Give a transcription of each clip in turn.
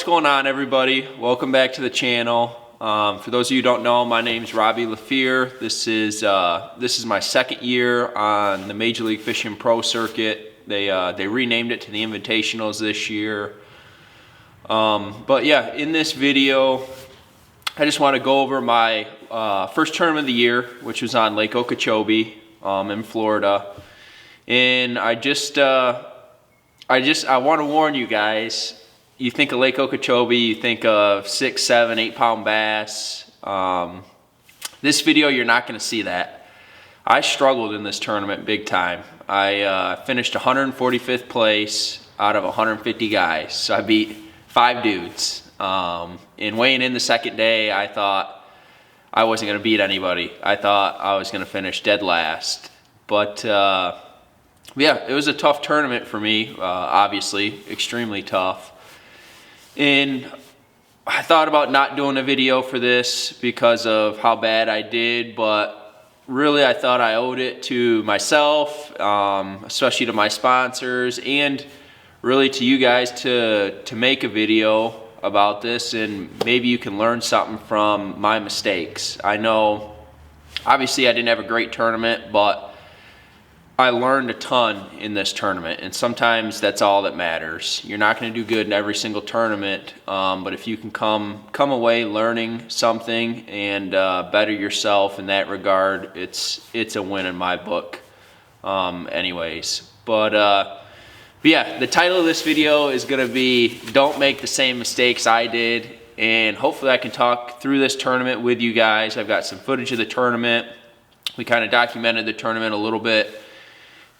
going on, everybody? Welcome back to the channel. For those of you who don't know, my name's Robbie LaFear. This is my second year on the Major League Fishing Pro Circuit. They renamed it to the Invitationals this year. But yeah, in this video, I just want to go over my first tournament of the year, which was on Lake Okeechobee in Florida. And I want to warn you guys. You think of Lake Okeechobee, you think of 6, 7, 8 pound bass. This video, you're not going to see that. I struggled in this tournament big time. I finished 145th place out of 150 guys. So I beat 5 dudes. And weighing in the second day, I thought I wasn't going to beat anybody. I thought I was going to finish dead last. But yeah, it was a tough tournament for me, obviously, extremely tough. And I thought about not doing a video for this because of how bad I did, but really I thought I owed it to myself, especially to my sponsors, and really to you guys to make a video about this, and maybe you can learn something from my mistakes. I know, obviously I didn't have a great tournament, but I learned a ton in this tournament, and sometimes that's all that matters. You're not going to do good in every single tournament, but if you can come away learning something and better yourself in that regard, it's a win in my book. Anyways, but yeah, the title of this video is going to be "Don't Make the Same Mistakes I Did," and hopefully I can talk through this tournament with you guys. I've got some footage of the tournament. We kind of documented the tournament a little bit.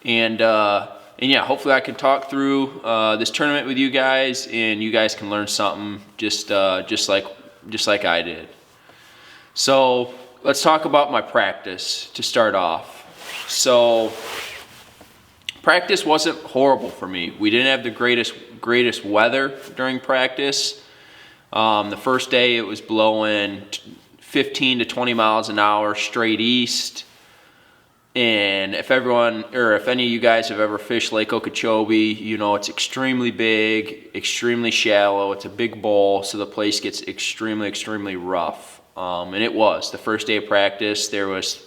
And yeah, hopefully I can talk through this tournament with you guys, and you guys can learn something just like I did. So let's talk about my practice to start off. So practice wasn't horrible for me. We didn't have the greatest weather during practice. The first day it was blowing 15 to 20 miles an hour straight east. And if any of you guys have ever fished Lake Okeechobee, you know it's extremely big, extremely shallow. It's a big bowl, so the place gets extremely rough. And it was. The first day of practice, there was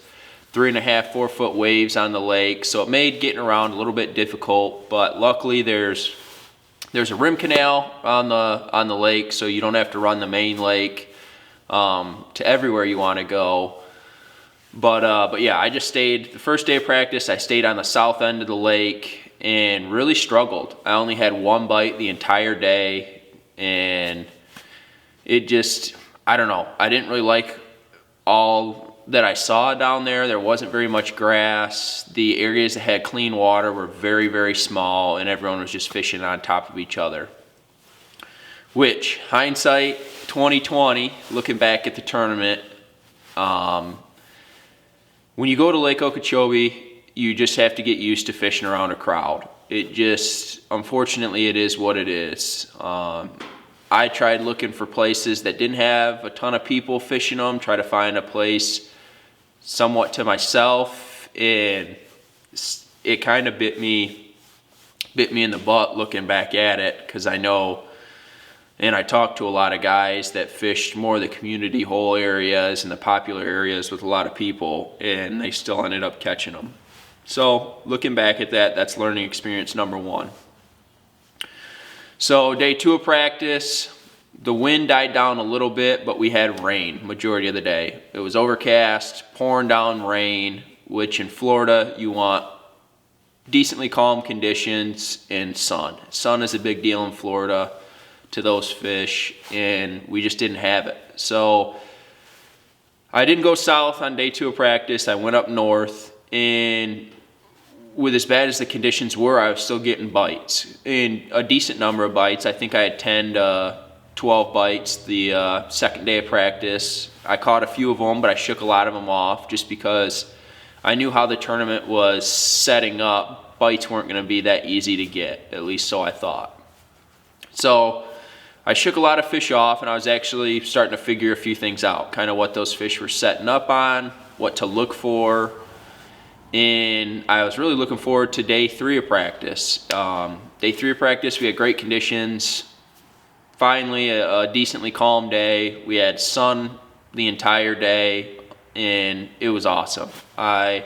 3.5, 4 foot waves on the lake, so it made getting around a little bit difficult. But luckily, there's a rim canal on the lake, so you don't have to run the main lake to everywhere you want to go. But yeah, I just stayed, the first day of practice, I stayed on the south end of the lake and really struggled. I only had 1 bite the entire day, and it just, I don't know. I didn't really like all that I saw down there. There wasn't very much grass. The areas that had clean water were very small, and everyone was just fishing on top of each other. Which, hindsight 2020, looking back at the tournament, when you go to Lake Okeechobee, you just have to get used to fishing around a crowd. It just, unfortunately, it is what it is. I tried looking for places that didn't have a ton of people fishing them, try to find a place somewhat to myself, and it kind of bit me in the butt looking back at it, because I know, and I talked to a lot of guys that fished more of the community hole areas and the popular areas with a lot of people, and they still ended up catching them. So looking back at that, that's learning experience number 1. So day 2 of practice, the wind died down a little bit, but we had rain majority of the day. It was overcast, pouring down rain, which in Florida you want decently calm conditions and sun. Sun is a big deal in Florida to those fish, and we just didn't have it. So I didn't go south on day 2 of practice. I went up north, and with as bad as the conditions were, I was still getting bites, and a decent number of bites. I think I had 10 to 12 bites the second day of practice. I caught a few of them, but I shook a lot of them off just because I knew how the tournament was setting up. Bites weren't going to be that easy to get, at least so I thought. So I shook a lot of fish off, and I was actually starting to figure a few things out, kind of what those fish were setting up on, what to look for, and I was really looking forward to day 3 of practice. Day 3 of practice, we had great conditions. finally a decently calm day. We had sun the entire day, and it was awesome. I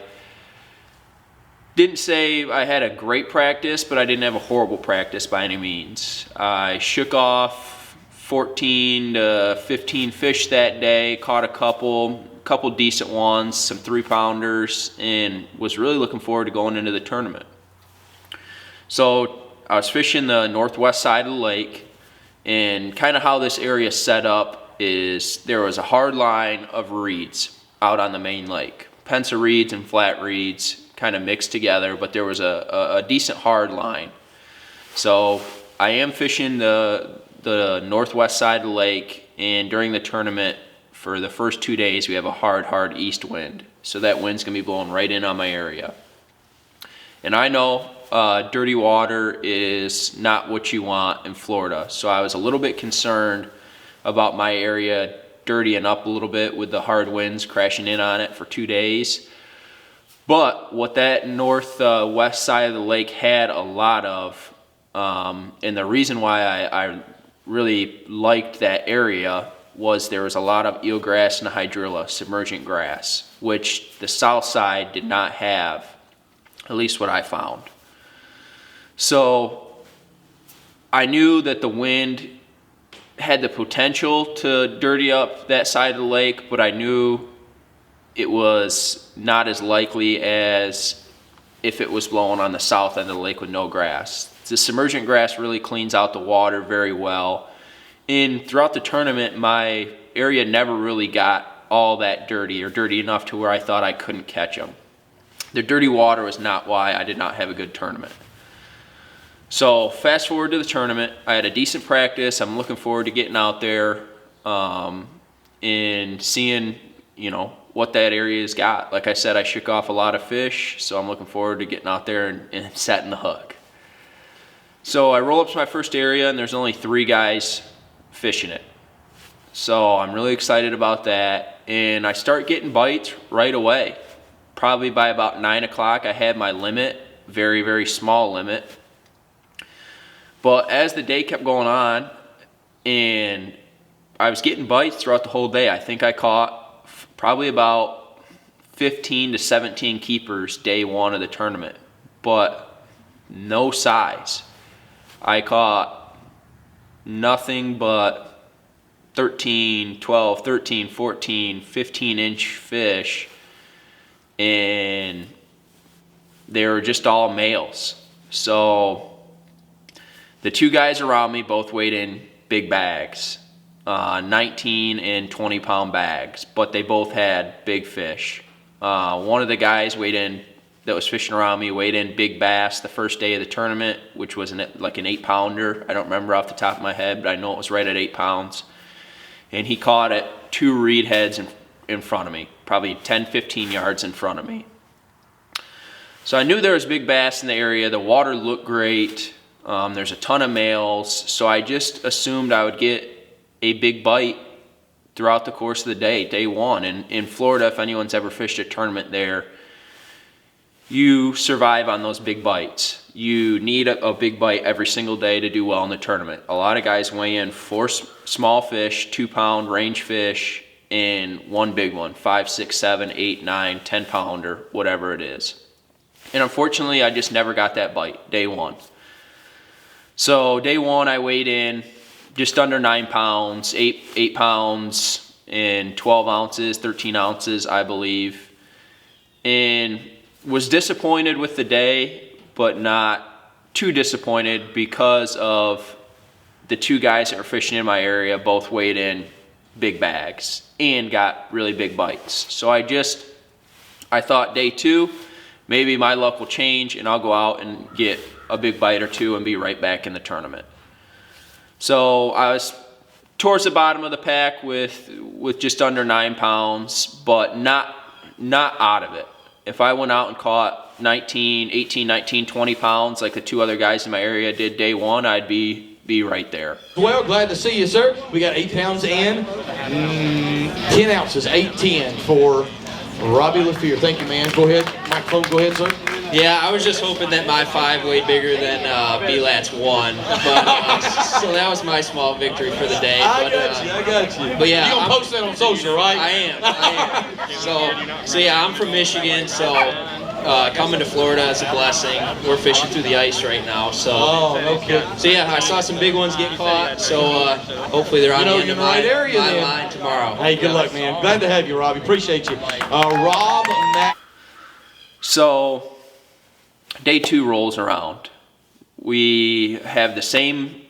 didn't say I had a great practice, but I didn't have a horrible practice by any means. I shook off 14 to 15 fish that day, caught a couple decent ones, some 3-pounders, and was really looking forward to going into the tournament. So I was fishing the northwest side of the lake, and kind of how this area is set up is there was a hard line of reeds out on the main lake. Pensa reeds and flat reeds kind of mixed together, but there was a decent hard line. So I am fishing the northwest side of the lake, and during the tournament for the first 2 days we have a hard east wind. So that wind's gonna be blowing right in on my area. And I know dirty water is not what you want in Florida, so I was a little bit concerned about my area dirtying up a little bit with the hard winds crashing in on it for 2 days. But what that northwest side of the lake had a lot of, and the reason why I really liked that area was there was a lot of eelgrass and hydrilla, submergent grass, which the south side did not have, at least what I found. So I knew that the wind had the potential to dirty up that side of the lake, but I knew it was not as likely as if it was blowing on the south end of the lake with no grass. The submergent grass really cleans out the water very well. And throughout the tournament, my area never really got all that dirty, or dirty enough to where I thought I couldn't catch them. The dirty water was not why I did not have a good tournament. So fast forward to the tournament, I had a decent practice. I'm looking forward to getting out there and seeing, what that area's got. Like I said, I shook off a lot of fish, so I'm looking forward to getting out there and setting the hook. So I roll up to my first area, and there's only 3 guys fishing it. So I'm really excited about that, and I start getting bites right away. Probably by about 9 o'clock, I had my limit, very, very small limit. But as the day kept going on, and I was getting bites throughout the whole day, I think I caught probably about 15 to 17 keepers day 1 of the tournament, but no size. I caught nothing but 13, 12, 13, 14, 15-inch fish, and they were just all males. So the 2 guys around me both weighed in big bags, 19 and 20 pound bags, but they both had big fish. One of the guys that was fishing around me weighed in big bass the first day of the tournament, which was like an 8-pounder. I don't remember off the top of my head, but I know it was right at 8 pounds. And he caught it 2 reed heads in front of me, probably 10, 15 yards in front of me. So I knew there was big bass in the area. The water looked great. There's a ton of males, so I just assumed I would get a big bite throughout the course of the day 1. And in Florida, if anyone's ever fished a tournament there, you survive on those big bites. You need a big bite every single day to do well in the tournament. A lot of guys weigh in 4 small fish, 2-pound range fish, and 1 big one, 5, 6, 7, 8, 9, 10-pounder, whatever it is. And unfortunately, I just never got that bite day 1. So day 1, I weighed in just under 9 pounds, 8 pounds and 12 ounces, 13 ounces, I believe. And was disappointed with the day, but not too disappointed because of the 2 guys that were fishing in my area both weighed in big bags and got really big bites. So I thought day 2, maybe my luck will change and I'll go out and get a big bite or 2 and be right back in the tournament. So I was towards the bottom of the pack with just under 9 pounds, but not out of it. If I went out and caught 18, 19, 20 pounds like the 2 other guys in my area did day 1, I'd be right there. Well, glad to see you, sir. We got 8 pounds and 10 ounces, 8-10 for Robbie LaFear. Thank you, man. Go ahead, microphone, go ahead, sir. Yeah, I was just hoping that my 5 weighed bigger than B-Lat's 1. But, so that was my small victory for the day. I got you. But yeah, you gonna post that on social, right? I am. So yeah, I'm from Michigan, so coming to Florida is a blessing. We're fishing through the ice right now, so. Oh, okay. So yeah, I saw some big ones get caught, so hopefully they're on the end of my line tomorrow. Hey, good luck, man. Glad to have you, Robbie. Appreciate you. Rob Mack. So, day 2 rolls around. We have the same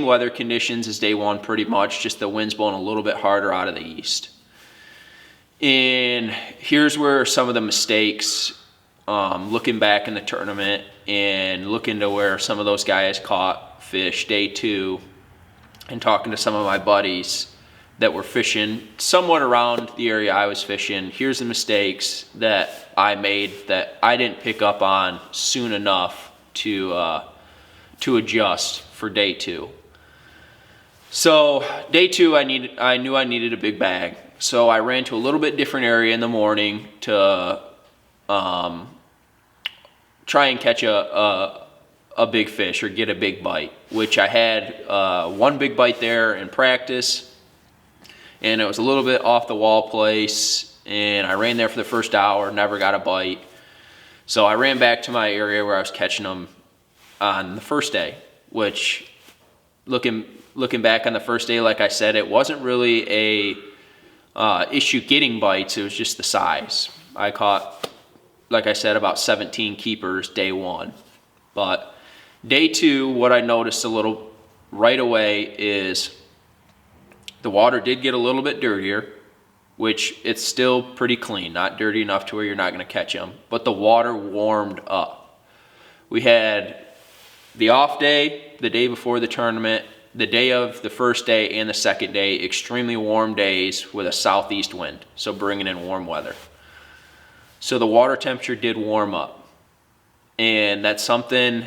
weather conditions as day 1 pretty much, just the wind's blowing a little bit harder out of the east. And here's where some of the mistakes, looking back in the tournament and looking to where some of those guys caught fish day 2 and talking to some of my buddies that were fishing somewhat around the area I was fishing. Here's the mistakes that I made that I didn't pick up on soon enough to adjust for day 2. So day 2, I knew I needed a big bag. So I ran to a little bit different area in the morning to try and catch a big fish or get a big bite, which I had 1 big bite there in practice. And it was a little bit off the wall place, and I ran there for the first hour, never got a bite. So I ran back to my area where I was catching them on the first day, which looking back on the first day, like I said, it wasn't really a issue getting bites, it was just the size. I caught, like I said, about 17 keepers day 1. But day 2, what I noticed a little right away is the water did get a little bit dirtier, which it's still pretty clean, not dirty enough to where you're not going to catch them, but the water warmed up. We had the off day, the day before the tournament, the day of the first day and the second day, extremely warm days with a southeast wind, so bringing in warm weather. So the water temperature did warm up, and that's something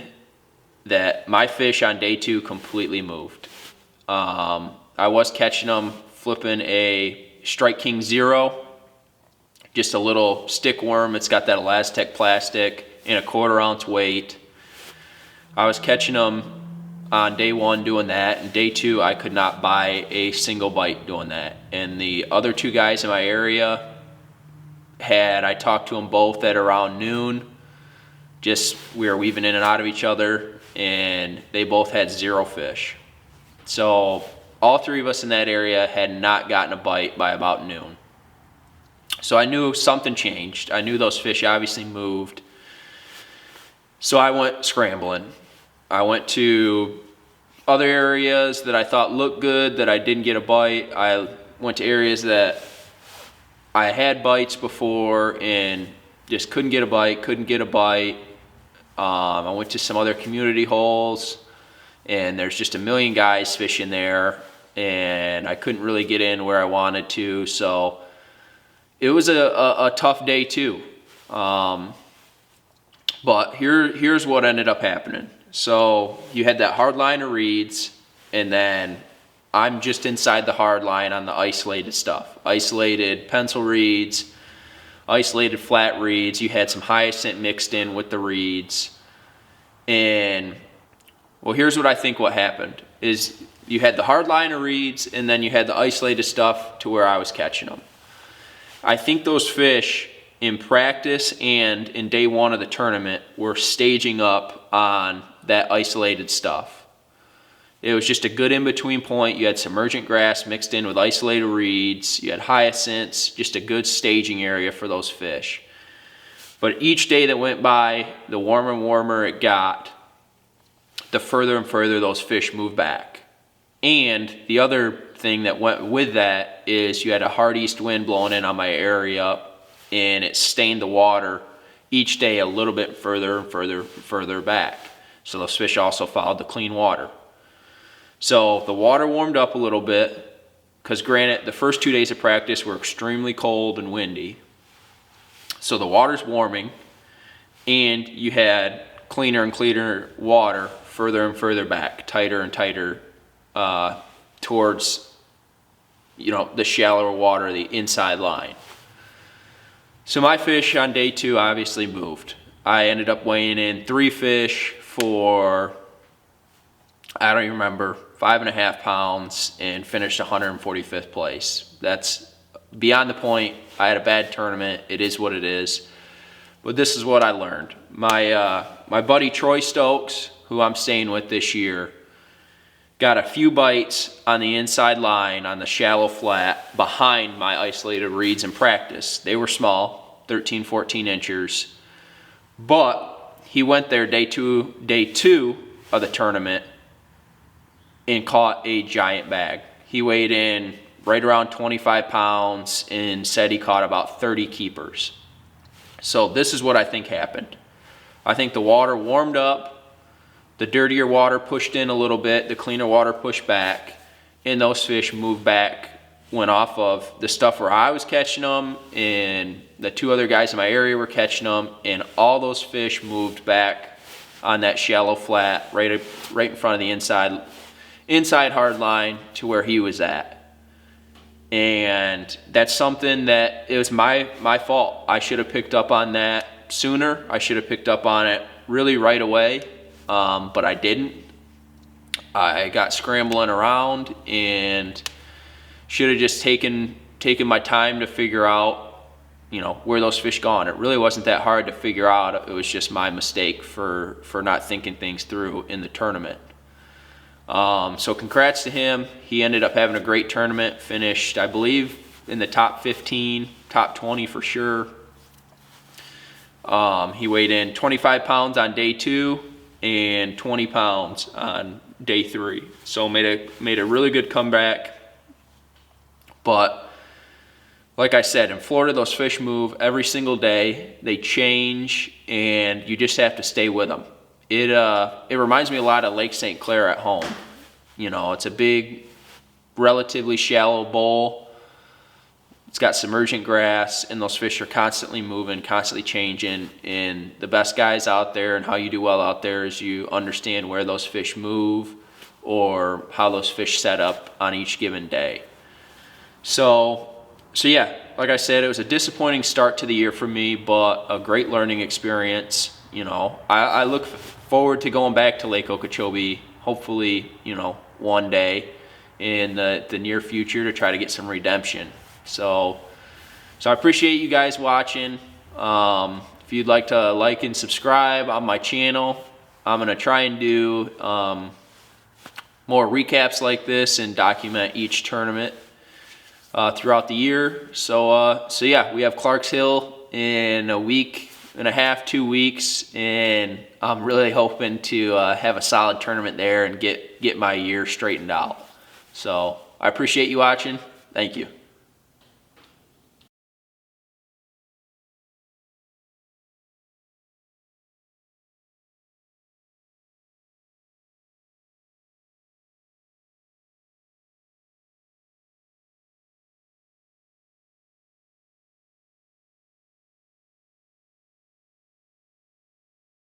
that my fish on day 2 completely moved. I was catching them flipping a Strike King 0, just a little stick worm. It's got that Elastec plastic in a 1/4 ounce weight. I was catching them on day 1 doing that, and day 2 I could not buy a single bite doing that. And the other 2 guys in my area I talked to them both at around noon. Just we were weaving in and out of each other, and they both had 0 fish. So all 3 of us in that area had not gotten a bite by about noon. So I knew something changed. I knew those fish obviously moved. So I went scrambling. I went to other areas that I thought looked good that I didn't get a bite. I went to areas that I had bites before and just couldn't get a bite. I went to some other community holes, and there's just a million guys fishing there, and I couldn't really get in where I wanted to, so it was a tough day too. But here's what ended up happening. So you had that hard line of reeds, and then I'm just inside the hard line on the isolated stuff. Isolated pencil reeds, isolated flat reeds. You had some hyacinth mixed in with the reeds. And well, here's what I think what happened is you had the hard line of reeds, and then you had the isolated stuff to where I was catching them. I think those fish in practice and in day 1 of the tournament were staging up on that isolated stuff. It was just a good in-between point. You had submergent grass mixed in with isolated reeds. You had hyacinths, just a good staging area for those fish. But each day that went by, the warmer and warmer it got, the further and further those fish moved back. And the other thing that went with that is you had a hard east wind blowing in on my area, and it stained the water each day a little bit further and further back. So those fish also followed the clean water. So the water warmed up a little bit, because granted, the first 2 days of practice were extremely cold and windy. So the water's warming, and you had cleaner and cleaner water further and further back, tighter and tighter towards, the shallower water, the inside line. So my fish on day 2 obviously moved. I ended up weighing in 3 fish for, I don't even remember, 5.5 pounds, and finished 145th place. That's beyond the point. I had a bad tournament. It is what it is. But this is what I learned. My buddy Troy Stokes, who I'm staying with this year, got a few bites on the inside line on the shallow flat behind my isolated reeds in practice. They were small, 13, 14 inches. But he went there day two of the tournament and caught a giant bag. He weighed in right around 25 pounds and said he caught about 30 keepers. So this is what I think happened. I think the water warmed up, the dirtier water pushed in a little bit, the cleaner water pushed back, and those fish moved back, went off of the stuff where I was catching them, and the 2 other guys in my area were catching them, and all those fish moved back on that shallow flat right in front of the inside hard line to where he was at. And that's something that it was my fault. I should have picked up on that sooner. I should have picked up on it really right away, but I didn't. I got scrambling around and should have just taken my time to figure out, where those fish gone. It really wasn't that hard to figure out. It was just my mistake for not thinking things through in the tournament. So congrats to him. He ended up having a great tournament, finished, I believe, in the top 15, top 20 for sure. He weighed in 25 pounds on day 2 and 20 pounds on day 3. So made a really good comeback. But like I said, in Florida, those fish move every single day. They change, and you just have to stay with them. It reminds me a lot of Lake St. Clair at home. It's a big, relatively shallow bowl. It's got submergent grass, and those fish are constantly moving, constantly changing. And the best guys out there, and how you do well out there, is you understand where those fish move or how those fish set up on each given day. So yeah, like I said, it was a disappointing start to the year for me, but a great learning experience. I look forward to going back to Lake Okeechobee, hopefully, one day in the near future, to try to get some redemption. So I appreciate you guys watching. If you'd like to like and subscribe on my channel, I'm going to try and do more recaps like this and document each tournament throughout the year. So yeah, we have Clarks Hill in a week and a half, 2 weeks, and I'm really hoping to have a solid tournament there and get my year straightened out. So I appreciate you watching. Thank you.